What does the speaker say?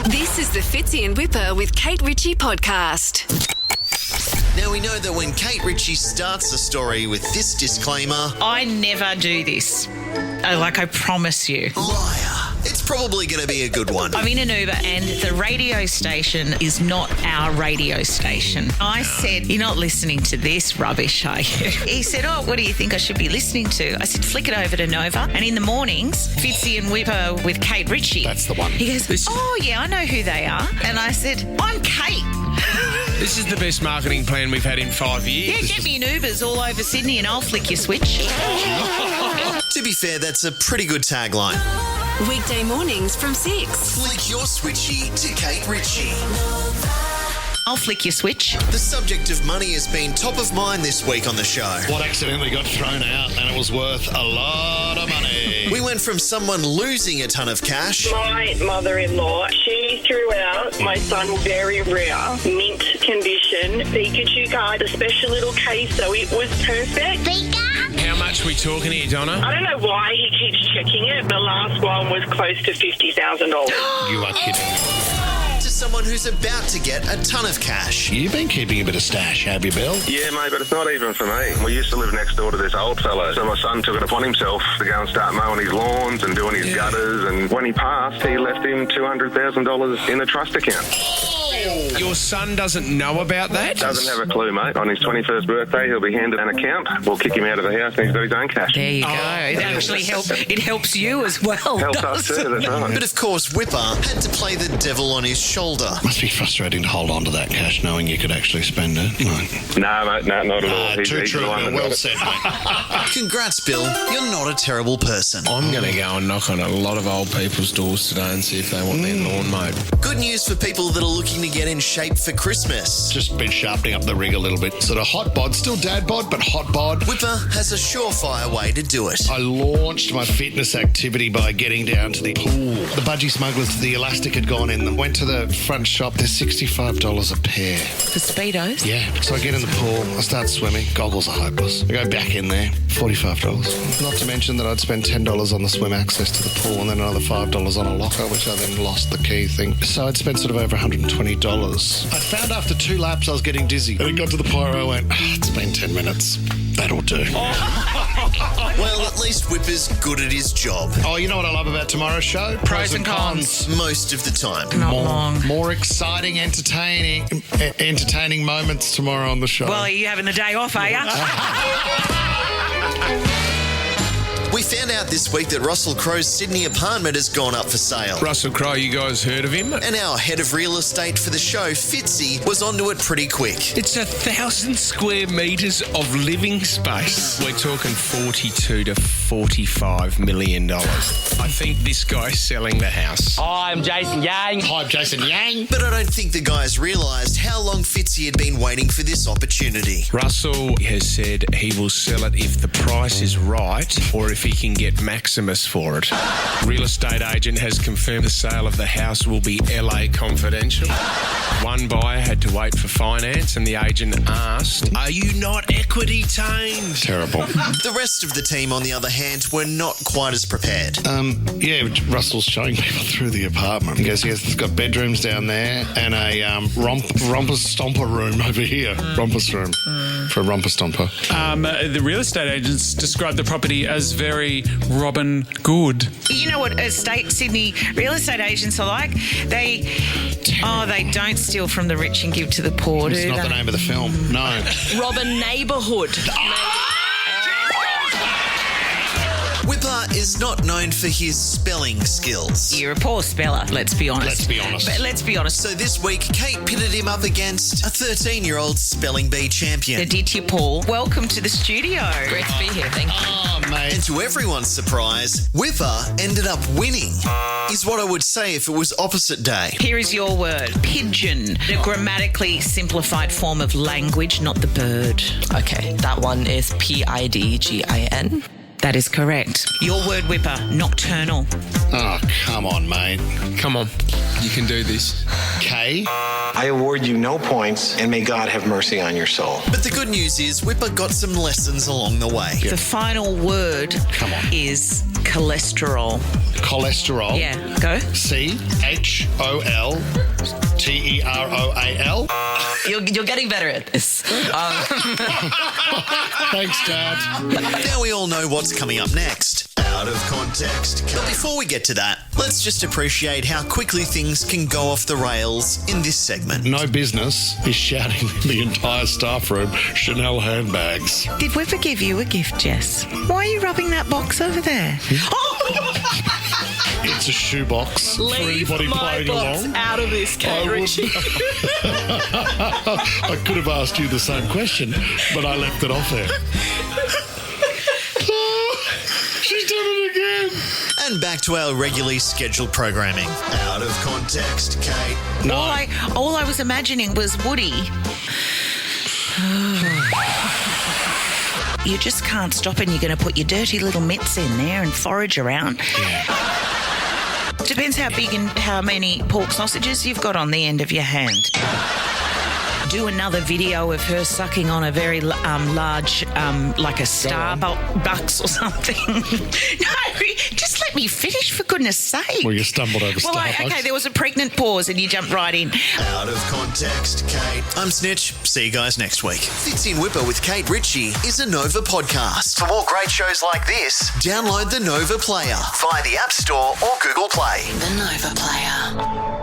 This is the Fitzy and Wippa with Kate Ritchie podcast. Now, we know that when Kate Ritchie starts a story with this disclaimer... I never do this. I promise you. Liar. It's probably going to be a good one. I'm in an Uber and the radio station is not our radio station. I said, you're not listening to this rubbish, are you? He said, what do you think I should be listening to? I said, flick it over to Nova. And in the mornings, Fitzy and Wippa with Kate Ritchie. That's the one. He goes, yeah, I know who they are. And I said, I'm Kate. This is the best marketing plan we've had in 5 years. Yeah, get me an Ubers all over Sydney and I'll flick your switch. To be fair, that's a pretty good tagline. Weekday mornings from 6. Flick your switchy to Kate Ritchie. I'll flick your switch. The subject of money has been top of mind this week on the show. What accidentally got thrown out and it was worth a lot of money. We went from someone losing a ton of cash... My mother-in-law, she threw out my son very rare, mint condition, Pikachu card, a special little case, so it was perfect. How much are we talking here, Donna? I don't know why he keeps checking it. The last one was close to $50,000. You are kidding. to someone who's about to get a ton of cash. You've been keeping a bit of stash, have you, Bill? Yeah, mate, but it's not even for me. We used to live next door to this old fellow, so my son took it upon himself to go and start mowing his lawns and doing his gutters, and when he passed, he left him $200,000 in a trust account. Your son doesn't know about that? Doesn't have a clue, mate. On his 21st birthday, he'll be handed an account. We'll kick him out of the house and he's got his own cash. There you go. It actually helps you as well. Helps us too, that's right. But of course, Wippa had to play the devil on his shoulder. Must be frustrating to hold on to that cash knowing you could actually spend it. No, mate, no, not at all. Too true. Well said, mate. Congrats, Bill. You're not a terrible person. I'm going to go and knock on a lot of old people's doors today and see if they want their lawn mowed. Good news for people that are looking to get in shape for Christmas. Just been sharpening up the rig a little bit. Sort of hot bod, still dad bod, but hot bod. Wippa has a surefire way to do it. I launched my fitness activity by getting down to the pool. The budgie smugglers, the elastic had gone in them. Went to the front shop. They're $65 a pair. For Speedos? Yeah. So I get in the pool. I start swimming. Goggles are hopeless. I go back in there. $45. Not to mention that I'd spend $10 on the swim access to the pool and then another $5 on a locker, which I then lost the key thing. So I'd spent sort of over $120. I found after 2 laps I was getting dizzy. And it got to the point where I went, it's been 10 minutes. That'll do. Well, at least Wippa's good at his job. Oh, you know what I love about tomorrow's show? Pros and cons. Most of the time. Not long. More exciting, entertaining moments tomorrow on the show. Well, are you having the day off, are you? We found out this week that Russell Crowe's Sydney apartment has gone up for sale. Russell Crowe, you guys heard of him? And our head of real estate for the show, Fitzy, was onto it pretty quick. It's 1,000 square metres of living space. We're talking $42 to $45 million. I think this guy's selling the house. Hi, I'm Jason Yang. Hi, I'm Jason Yang. But I don't think the guys realised how long Fitzy had been waiting for this opportunity. Russell has said he will sell it if the price is right or if he can get Maximus for it. Real estate agent has confirmed the sale of the house will be LA confidential. One buyer had to wait for finance and the agent asked, "Are you not equity tamed?" Terrible. The rest of the team, on the other hand, were not quite as prepared. Yeah, Russell's showing people through the apartment. He goes, yes, it's got bedrooms down there and a romper stomper room over here. Rompus room for a romper stomper. The real estate agents described the property as very Robin Good. You know what Sydney real estate agents are like? They don't steal from the rich and give to the poor, It's not the name of the film. No. Robin Neighbourhood. Wippa is not known for his spelling skills. You're a poor speller, let's be honest. But let's be honest. So this week, Kate pitted him up against a 13-year-old spelling bee champion. Aditya Paul, welcome to the studio. Great to be here, thank you. Oh, mate. And to everyone's surprise, Wippa ended up winning, is what I would say if it was opposite day. Here is your word, pigeon. A grammatically simplified form of language, not the bird. Okay, that one is PIDGIN. That is correct. Your word, Wippa, nocturnal. Oh, come on, mate. Come on, you can do this. K. I award you no points, and may God have mercy on your soul. But the good news is Wippa got some lessons along the way. The final word is cholesterol. Cholesterol. Yeah, go. CHOLTEROAL. You're getting better at this. Thanks, Dad. Now we all know what's coming up next. Out of context. But before we get to that, let's just appreciate how quickly things can go off the rails in this segment. No business is shouting in the entire staff room, Chanel handbags. Did Wippa give you a gift, Jess? Why are you rubbing that box over there? It's a shoebox for Leave anybody my playing box along. out of this, Kate Ritchie. I could have asked you the same question, but I left it off there. She's done it again. And back to our regularly scheduled programming. Out of context, Kate. No. All I was imagining was Woody. You just can't stop and you're going to put your dirty little mitts in there and forage around. Depends how big and how many pork sausages you've got on the end of your hand. Do another video of her sucking on a very large, like a Starbucks or something. No, just let me finish, for goodness sake. Well, you stumbled over Starbucks. Okay, there was a pregnant pause and you jumped right in. Out of context, Kate. I'm Snitch. See you guys next week. Fitzy and Wippa with Kate Ritchie is a Nova podcast. For more great shows like this, download the Nova Player via the App Store or Google Play. The Nova Player.